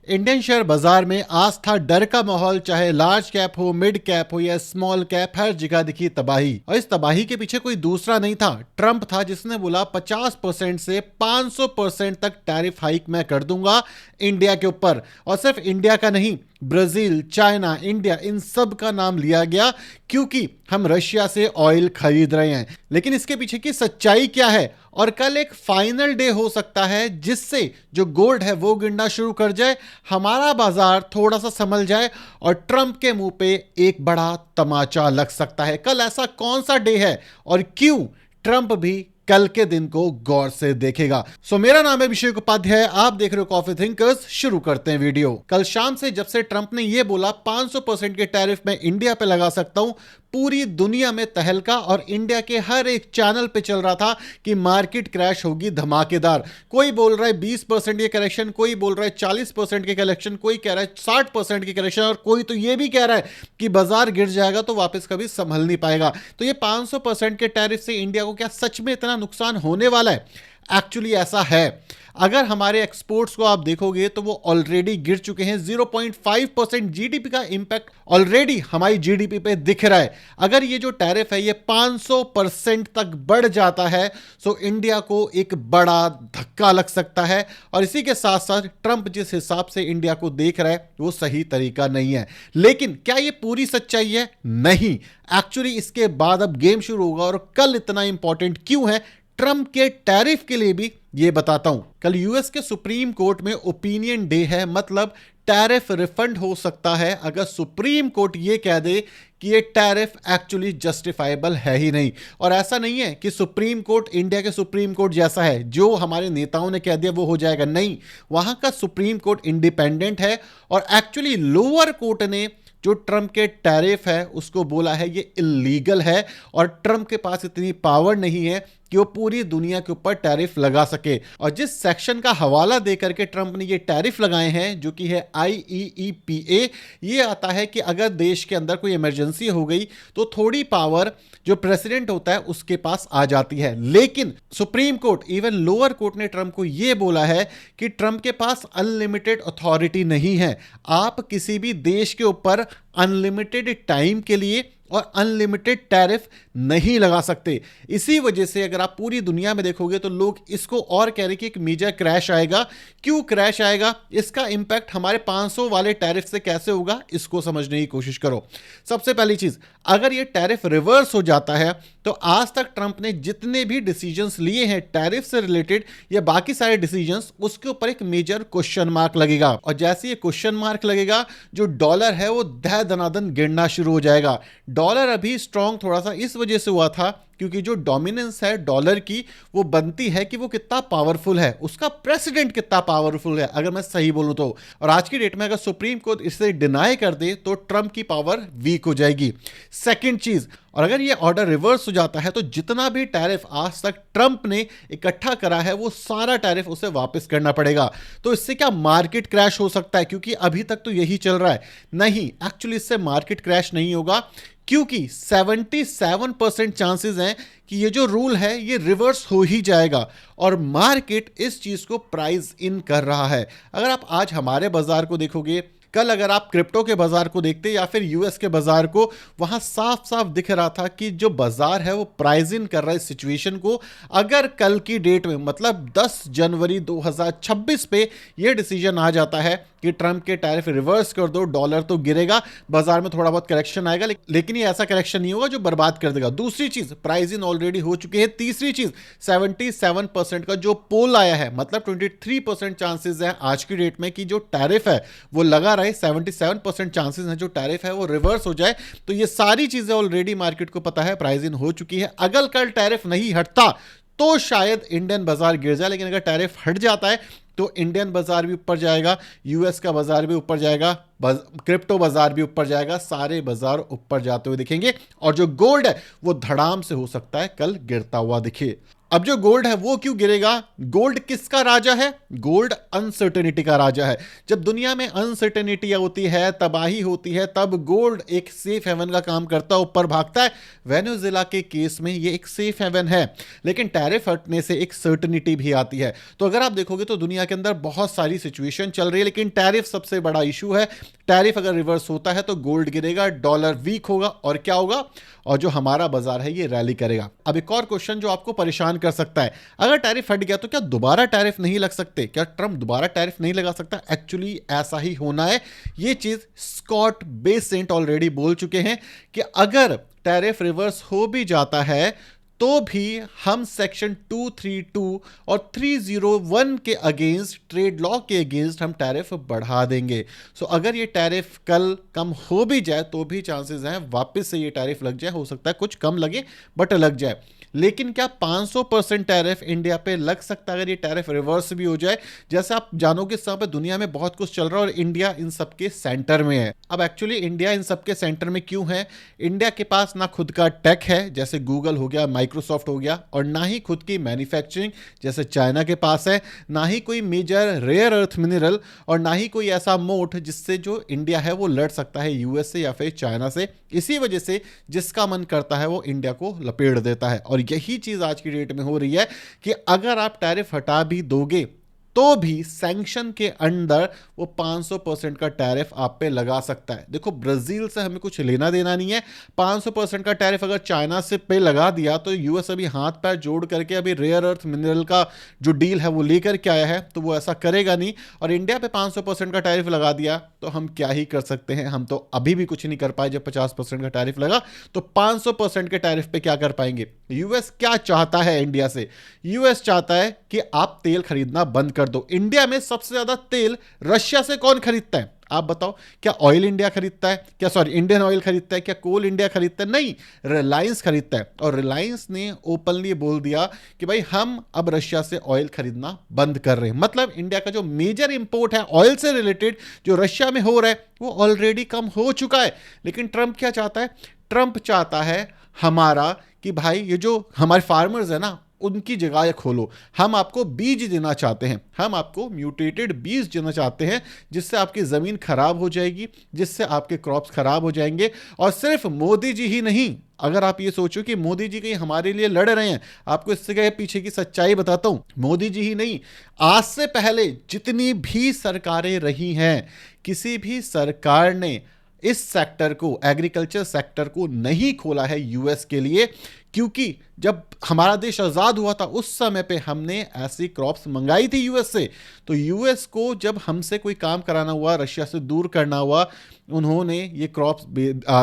Indian share बाजार में आज था डर का माहौल। चाहे लार्ज कैप हो, मिड कैप हो या स्मॉल कैप, हर जगह दिखी तबाही। और इस तबाही के पीछे कोई दूसरा नहीं था, ट्रंप था, जिसने बोला 50% से 500% तक टैरिफ हाइक मैं कर दूंगा इंडिया के ऊपर। और सिर्फ इंडिया का नहीं, ब्राजील, चाइना, इंडिया, इन सब का नाम लिया गया क्योंकि हम रशिया से ऑयल खरीद रहे हैं। लेकिन इसके पीछे की सच्चाई क्या है? और कल एक फाइनल डे हो सकता है जिससे जो गोल्ड है वो गिरना शुरू कर जाए, हमारा बाजार थोड़ा सा संभल जाए और ट्रंप के मुंह पे एक बड़ा तमाचा लग सकता है। कल ऐसा कौन सा डे है और क्यों ट्रंप भी कल के दिन को गौर से देखेगा। मेरा नाम है अभिषेक उपाध्याय, आप देख रहे हो कॉफी थिंकर्स। शुरू करते हैं वीडियो। कल शाम से जब से ट्रंप ने यह बोला 500% के टैरिफ मैं इंडिया पे लगा सकता हूं, पूरी दुनिया में तहलका और इंडिया के हर एक चैनल पे चल रहा था कि मार्केट क्रैश होगी धमाकेदार। कोई बोल रहा है 20% के करेक्शन, कोई बोल रहा है 40% के करेक्शन, कोई कह रहा है 60% के करेक्शन, और कोई तो ये भी कह रहा है कि बाजार गिर जाएगा तो वापस कभी संभल नहीं पाएगा। तो ये 500% के टैरिफ से इंडिया को क्या सच में इतना नुकसान होने वाला है? एक्चुअली ऐसा है। अगर हमारे एक्सपोर्ट्स को आप देखोगे तो वो ऑलरेडी गिर चुके हैं। 0.5% जीडीपी का इंपैक्ट ऑलरेडी हमारी जीडीपी पे दिख रहा है। अगर ये जो टैरिफ है ये 500% तक बढ़ जाता है तो इंडिया को एक बड़ा धक्का लग सकता है। और इसी के साथ साथ ट्रंप जिस हिसाब से इंडिया को देख रहा है वो सही तरीका नहीं है। लेकिन क्या ये पूरी सच्चाई है? नहीं। एक्चुअली इसके बाद अब गेम शुरू होगा। और कल इतना इंपॉर्टेंट क्यों है ट्रंप के टैरिफ के लिए भी ये बताता हूं। कल यूएस के सुप्रीम कोर्ट में ओपिनियन डे है, मतलब टैरिफ रिफंड हो सकता है अगर सुप्रीम कोर्ट ये कह दे कि ये टैरिफ एक्चुअली जस्टिफाइबल है ही नहीं। और ऐसा नहीं है कि सुप्रीम कोर्ट इंडिया के सुप्रीम कोर्ट जैसा है, जो हमारे नेताओं ने कह दिया वो हो जाएगा। नहीं, वहां का सुप्रीम कोर्ट इंडिपेंडेंट है और एक्चुअली लोअर कोर्ट ने जो ट्रंप के टैरिफ है उसको बोला है ये इलीगल है। और ट्रंप के पास इतनी पावर नहीं है कि वो पूरी दुनिया के ऊपर टैरिफ लगा सके। और जिस सेक्शन का हवाला देकर के ट्रंप ने ये टैरिफ लगाए हैं, जो कि है IEEPA, ये आता है कि अगर देश के अंदर कोई इमरजेंसी हो गई तो थोड़ी पावर जो प्रेसिडेंट होता है उसके पास आ जाती है। लेकिन supreme court, even lower court ने ट्रंप को यह बोला है कि ट्रंप के पास अनलिमिटेड अथॉरिटी नहीं है। आप किसी भी देश के ऊपर अनलिमिटेड टाइम के लिए और अनलिमिटेड टैरिफ नहीं लगा सकते। इसी वजह से अगर आप पूरी दुनिया में देखोगे तो लोग इसको और कह रहे हैं कि एक मेजर क्रैश आएगा। क्यों क्रैश आएगा? इसका इंपैक्ट हमारे 500 वाले टैरिफ से कैसे होगा, इसको समझने की कोशिश करो। सबसे पहली चीज, अगर ये टैरिफ रिवर्स हो जाता है तो आज तक ट्रंप ने जितने भी डिसीजंस लिए हैं टैरिफ से रिलेटेड या बाकी सारे डिसीजंस, उसके ऊपर एक मेजर क्वेश्चन मार्क लगेगा। और जैसे ये क्वेश्चन मार्क लगेगा, जो डॉलर है वो दनादन गिरना शुरू हो जाएगा। डॉलर अभी स्ट्रॉन्ग थोड़ा सा इस वजह से हुआ था क्योंकि जो डोमिनेंस है डॉलर की वो बनती है कि वो कितना पावरफुल है, उसका प्रेसिडेंट कितना पावरफुल है, अगर मैं सही बोलूं तो। और आज की डेट में अगर सुप्रीम कोर्ट इसे डिनाई कर दे तो ट्रंप की पावर वीक हो जाएगी। सेकंड चीज, और अगर ये ऑर्डर रिवर्स हो जाता है तो जितना भी टैरिफ आज तक ट्रंप ने इकट्ठा करा है वो सारा टैरिफ उसे वापस करना पड़ेगा। तो इससे क्या मार्केट क्रैश हो सकता है? क्योंकि अभी तक तो यही चल रहा है। नहीं, एक्चुअली इससे मार्केट क्रैश नहीं होगा क्योंकि 77% चांसेस हैं कि ये जो रूल है ये रिवर्स हो ही जाएगा और मार्केट इस चीज को प्राइस इन कर रहा है। अगर आप आज हमारे बाजार को देखोगे, कल अगर आप क्रिप्टो के बाजार को देखते या फिर यूएस के बाजार को, वहां साफ साफ दिख रहा था कि जो बाजार है वो प्राइस इन कर रहा है सिचुएशन को। अगर कल की डेट में, मतलब 10 जनवरी 2026 पे ये डिसीजन आ जाता है कि ट्रंप के टैरिफ रिवर्स कर दो, डॉलर तो गिरेगा, बाजार में थोड़ा बहुत करेक्शन आएगा, लेकिन ये ऐसा करेक्शन नहीं होगा जो बर्बाद कर देगा। दूसरी चीज, प्राइस इन ऑलरेडी हो चुके हैं। तीसरी चीज, 77% का जो पोल आया है, मतलब 23% चांसेस है आज की डेट में कि जो टैरिफ है वो लगा रहे। 77% चांसेस हैं जो टैरिफ है वो रिवर्स हो जाए। तो ये सारी चीजें ऑलरेडी मार्केट को पता है, प्राइस इन हो चुकी है। अगर कल टैरिफ नहीं हटता तो शायद इंडियन बाजार गिर जाए, लेकिन अगर टैरिफ हट जाता है तो इंडियन बाजार भी ऊपर जाएगा, यूएस का बाजार भी ऊपर जाएगा, क्रिप्टो बाजार भी ऊपर जाएगा, सारे बाजार ऊपर जाते हुए दिखेंगे और जो गोल्ड है वो धड़ाम से हो सकता है कल गिरता हुआ दिखे। अब जो गोल्ड है वो क्यों गिरेगा? गोल्ड किसका राजा है? गोल्ड अनसर्टेनिटी का राजा है। जब दुनिया में अनसर्टेनिटी होती है, तबाही होती है, तब गोल्ड एक सेफ हेवन का काम करता है, ऊपर भागता है। वेनेजुएला के केस में ये एक सेफ हेवन है, लेकिन टैरिफ हटने से एक सर्टेनिटी भी आती है। तो अगर आप देखोगे तो दुनिया के अंदर बहुत सारी सिचुएशन चल रही है, लेकिन टैरिफ सबसे बड़ा इशू है। टैरिफ अगर रिवर्स होता है तो गोल्ड गिरेगा, डॉलर वीक होगा, और क्या होगा? और जो हमारा बाजार है ये रैली करेगा। अब एक और क्वेश्चन जो आपको परेशान कर सकता है, अगर टैरिफ हट गया तो क्या दोबारा टैरिफ नहीं लग सकते? क्या ट्रंप दोबारा टैरिफ नहीं लगा सकता? एक्चुअली ऐसा ही होना है। ये चीज स्कॉट बेसेंट ऑलरेडी बोल चुके हैं कि अगर टैरिफ रिवर्स हो भी जाता है तो भी हम सेक्शन 232 और 301 के अगेंस्ट, ट्रेड लॉ के अगेंस्ट हम टैरिफ बढ़ा देंगे। सो अगर ये टैरिफ कल कम हो भी जाए तो भी चांसेस हैं वापस से ये टैरिफ लग जाए। हो सकता है कुछ कम लगे बट लग जाए। लेकिन क्या 500% टैरिफ इंडिया पे लग सकता है अगर ये टैरिफ रिवर्स भी हो जाए? जैसे आप जानोगे इस समय पे दुनिया में बहुत कुछ चल रहा है और इंडिया इन सब के सेंटर में है। अब एक्चुअली इंडिया इन सब के सेंटर में क्यों है? इंडिया के पास ना खुद का टेक है जैसे गूगल हो गया, माइक्रोसॉफ्ट हो गया, और ना ही खुद की मैन्युफैक्चरिंग जैसे चाइना के पास है, ना ही कोई मेजर रेयर अर्थ मिनरल, और ना ही कोई ऐसा मोट जिससे जो इंडिया है वो लड़ सकता है यूएस से या फिर चाइना से। इसी वजह से जिसका मन करता है वो इंडिया को लपेट देता है। और यही चीज आज की डेट में हो रही है कि अगर आप टैरिफ हटा भी दोगे तो भी सैंक्शन के अंदर वो 500% का टैरिफ आप पे लगा सकता है। देखो ब्राजील से हमें कुछ लेना देना नहीं है। 500% का टैरिफ अगर चाइना से पे लगा दिया तो यूएस अभी हाथ पैर जोड़ करके अभी रेयर अर्थ मिनरल का जो डील है वो लेकर के आया है, तो वो ऐसा करेगा नहीं। और इंडिया पे 500% का टैरिफ लगा दिया तो हम क्या ही कर सकते हैं? हम तो अभी भी कुछ नहीं कर पाए। जब 50% का टैरिफ लगा तो 500% के टैरिफ पे क्या कर पाएंगे? यूएस क्या चाहता है इंडिया से? यूएस चाहता है कि आप तेल खरीदना बंद कर दो। इंडिया में सबसे ज्यादा तेल रशिया से कौन खरीदता है? आप बताओ। क्या ऑयल इंडिया खरीदता है? क्या सॉरी इंडियन ऑयल खरीदता है? क्या कोल इंडिया खरीदता है? नहीं, रिलायंस खरीदता है। और रिलायंस ने ओपनली बोल दिया कि भाई हम अब रशिया से ऑयल खरीदना बंद कर रहे हैं। मतलब इंडिया का जो मेजर इंपोर्ट है ऑयल से रिलेटेड जो रशिया में हो रहा है वो ऑलरेडी कम हो चुका है। लेकिन ट्रंप क्या चाहता है? ट्रंप चाहता है हमारा कि भाई ये जो हमारे फार्मर्स है ना उनकी जगह खोलो। हम आपको बीज देना चाहते हैं, हम आपको म्यूटेटेड बीज देना चाहते हैं जिससे आपकी ज़मीन खराब हो जाएगी, जिससे आपके क्रॉप्स खराब हो जाएंगे। और सिर्फ मोदी जी ही नहीं, अगर आप ये सोचो कि मोदी जी कहीं हमारे लिए लड़ रहे हैं, आपको इससे क्या पीछे की सच्चाई बताता हूं। मोदी जी ही नहीं, आज से पहले जितनी भी सरकारें रही हैं, किसी भी सरकार ने इस सेक्टर को, एग्रीकल्चर सेक्टर को नहीं खोला है यूएस के लिए। क्योंकि जब हमारा देश आज़ाद हुआ था उस समय पे हमने ऐसी क्रॉप्स मंगाई थी यूएस से। तो यूएस को जब हमसे कोई काम कराना हुआ, रशिया से दूर करना हुआ, उन्होंने ये क्रॉप्स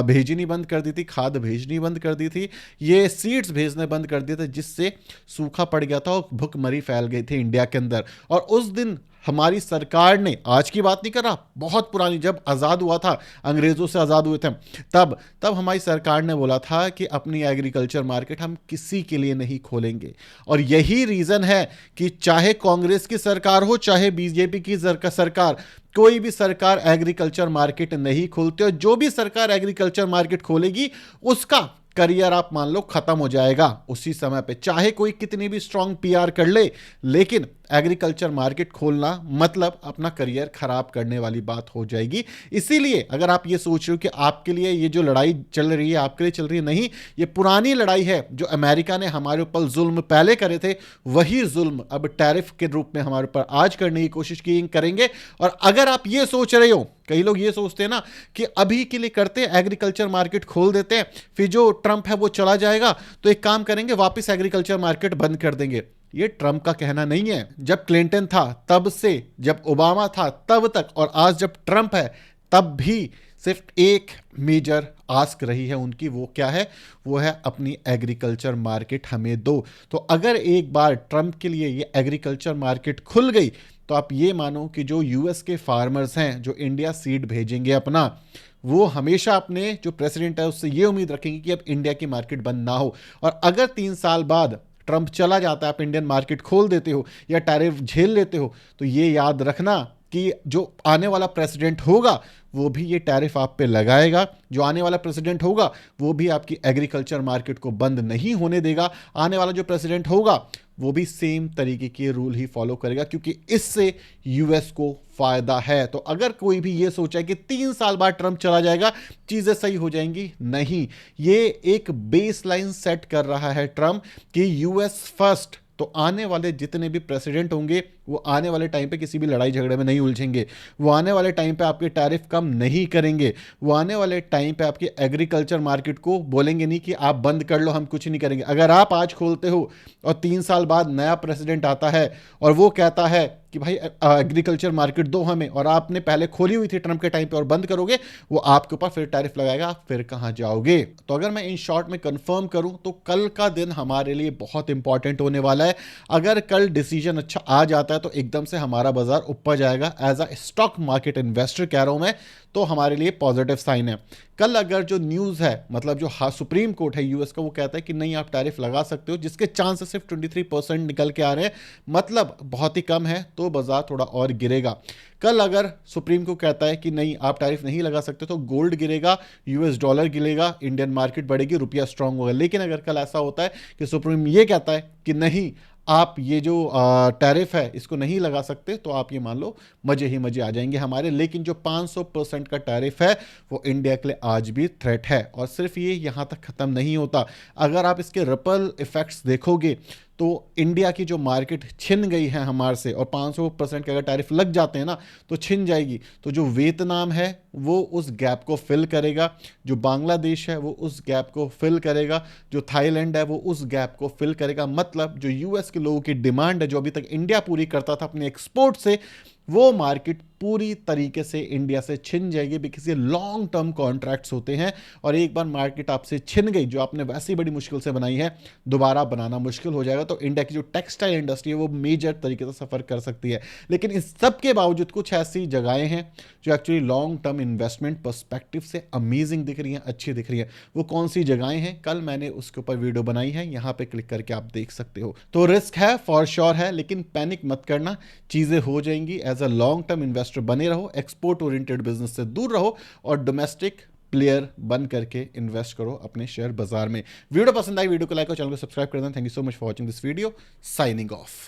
भेजनी बंद कर दी थी, खाद भेजनी बंद कर दी थी, ये सीड्स भेजने बंद कर दिए थे, जिससे सूखा पड़ गया था और भुखमरी फैल गई थी इंडिया के अंदर। और उस दिन हमारी सरकार ने, आज की बात नहीं कर रहा, बहुत पुरानी, जब आज़ाद हुआ था, अंग्रेज़ों से आज़ाद हुए थे, तब हमारी सरकार ने बोला था कि अपनी एग्रीकल्चर मार्केट हम किसी के लिए नहीं खोलेंगे। और यही रीज़न है कि चाहे कांग्रेस की सरकार हो, चाहे बीजेपी की सरकार, कोई भी सरकार एग्रीकल्चर मार्केट नहीं खोलती। और जो भी सरकार एग्रीकल्चर मार्केट खोलेगी उसका करियर आप मान लो खत्म हो जाएगा उसी समय पे, चाहे कोई कितनी भी स्ट्रांग पीआर कर ले। लेकिन एग्रीकल्चर मार्केट खोलना मतलब अपना करियर खराब करने वाली बात हो जाएगी। इसीलिए अगर आप ये सोच रहे हो कि आपके लिए ये जो लड़ाई चल रही है आपके लिए चल रही है, नहीं, ये पुरानी लड़ाई है। जो अमेरिका ने हमारे ऊपर जुल्म पहले करे थे, वही जुल्म अब टैरिफ के रूप में हमारे ऊपर आज करने की कोशिश करेंगे। और अगर आप ये सोच रहे हो, कई लोग ये सोचते हैं ना कि अभी के लिए करते हैं, एग्रीकल्चर मार्केट खोल देते हैं, फिर जो ट्रंप है वो चला जाएगा तो एक काम करेंगे, वापस एग्रीकल्चर मार्केट बंद कर देंगे। ये ट्रंप का कहना नहीं है। जब क्लिंटन था तब से, जब ओबामा था तब तक, और आज जब ट्रंप है तब भी सिर्फ एक मेजर आस्क रही है उनकी, वो क्या है? वो है अपनी एग्रीकल्चर मार्केट हमें दो। तो अगर एक बार ट्रंप के लिए ये एग्रीकल्चर मार्केट खुल गई तो आप ये मानो कि जो यूएस के फार्मर्स हैं जो इंडिया सीड भेजेंगे अपना, वो हमेशा अपने जो प्रेसिडेंट है उससे ये उम्मीद रखेंगे कि अब इंडिया की मार्केट बंद ना हो। और अगर 3 साल बाद ट्रंप चला जाता है, आप इंडियन मार्केट खोल देते हो या टैरिफ झेल लेते हो, तो ये याद रखना कि जो आने वाला प्रेसिडेंट होगा वो भी ये टैरिफ आप पे लगाएगा, जो आने वाला प्रेसिडेंट होगा वो भी आपकी एग्रीकल्चर मार्केट को बंद नहीं होने देगा, आने वाला जो प्रेसिडेंट होगा वो भी सेम तरीके के रूल ही फॉलो करेगा, क्योंकि इससे यूएस को फायदा है। तो अगर कोई भी ये सोचा है कि 3 साल बाद ट्रंप चला जाएगा चीजें सही हो जाएंगी, नहीं, ये एक बेसलाइन सेट कर रहा है ट्रंप कि यूएस फर्स्ट। तो आने वाले जितने भी प्रेसिडेंट होंगे वो आने वाले टाइम पे किसी भी लड़ाई झगड़े में नहीं उलझेंगे, वो आने वाले टाइम पे आपके टैरिफ कम नहीं करेंगे, वो आने वाले टाइम पे आपकी एग्रीकल्चर मार्केट को बोलेंगे नहीं कि आप बंद कर लो हम कुछ नहीं करेंगे। अगर आप आज खोलते हो और 3 साल बाद नया प्रेसिडेंट आता है और वो कहता है कि भाई एग्रीकल्चर मार्केट दो हमें, और आपने पहले खोली हुई थी ट्रंप के टाइम पे और बंद करोगे, वो आपके ऊपर फिर टैरिफ लगाएगा, आप फिर कहां जाओगे। तो अगर मैं इन शॉर्ट में कंफर्म करूं तो कल का दिन हमारे लिए बहुत इंपॉर्टेंट होने वाला है। अगर कल डिसीजन अच्छा आ जाता है तो एकदम से हमारा बाजार ऊपर जाएगा। As a stock market investor कह रहा हूं मैं, तो हमारे लिए पॉजिटिव साइन है। कल अगर जो न्यूज़ है, मतलब जो सुप्रीम कोर्ट है यूएस का, वो कहता है कि नहीं आप टैरिफ लगा सकते हो, जिसके चांसेस सिर्फ 23% निकल के आ रहे हैं, मतलब बहुत ही कम है, तो बाजार थोड़ा और गिरेगा। कल अगर सुप्रीम कोर्ट कहता है कि नहीं आप टैरिफ नहीं लगा सकते तो गोल्ड गिरेगा, यूएस डॉलर गिरेगा, इंडियन मार्केट बढ़ेगी, रुपया स्ट्रांग होगा। लेकिन अगर कल ऐसा होता है कि सुप्रीम ये कहता है कि नहीं आप ये जो टैरिफ है इसको नहीं लगा सकते, तो आप ये मान लो मजे ही मजे आ जाएंगे हमारे। लेकिन जो 500% का टैरिफ है वो इंडिया के लिए आज भी थ्रेट है, और सिर्फ ये यहाँ तक ख़त्म नहीं होता। अगर आप इसके रिपल इफेक्ट्स देखोगे तो इंडिया की जो मार्केट छिन गई है हमारे से, और 500% के अगर टैरिफ लग जाते हैं ना तो छिन जाएगी। तो जो वियतनाम है वो उस गैप को फिल करेगा, जो बांग्लादेश है वो उस गैप को फिल करेगा, जो थाईलैंड है वो उस गैप को फिल करेगा। मतलब जो यूएस के लोगों की डिमांड है जो अभी तक इंडिया पूरी करता था अपने एक्सपोर्ट से, वो मार्केट पूरी तरीके से इंडिया से छिन जाएगी। बिकॉज ये लॉन्ग टर्म कॉन्ट्रैक्ट्स होते हैं, और एक बार मार्केट आपसे छिन गई जो आपने वैसी बड़ी मुश्किल से बनाई है, दोबारा बनाना मुश्किल हो जाएगा। तो इंडिया की जो टेक्सटाइल इंडस्ट्री है वो मेजर तरीके से सफ़र कर सकती है। लेकिन इस सब के बावजूद कुछ ऐसी जगहें हैं जो actually long term investment perspective से अमेजिंग दिख रही हैं, अच्छी दिख रही हैं। वो कौन सी जगहें हैं, कल मैंने उसके ऊपर वीडियो बनाई है, यहाँ पे क्लिक करके आप देख सकते हो। तो रिस्क है फॉर श्योर है, लेकिन पैनिक मत करना, चीज़ें हो जाएंगी। As a long term investor बने रहो, एक्सपोर्ट ओरिएंटेड बिजनेस से दूर रहो, और डोमेस्टिक प्लेयर बन करके इन्वेस्ट करो अपने शेयर बाजार में। वीडियो पसंद आई, वीडियो को लाइक और चैनल को सब्सक्राइब कर देना। Thank you so much for watching this video. Signing off.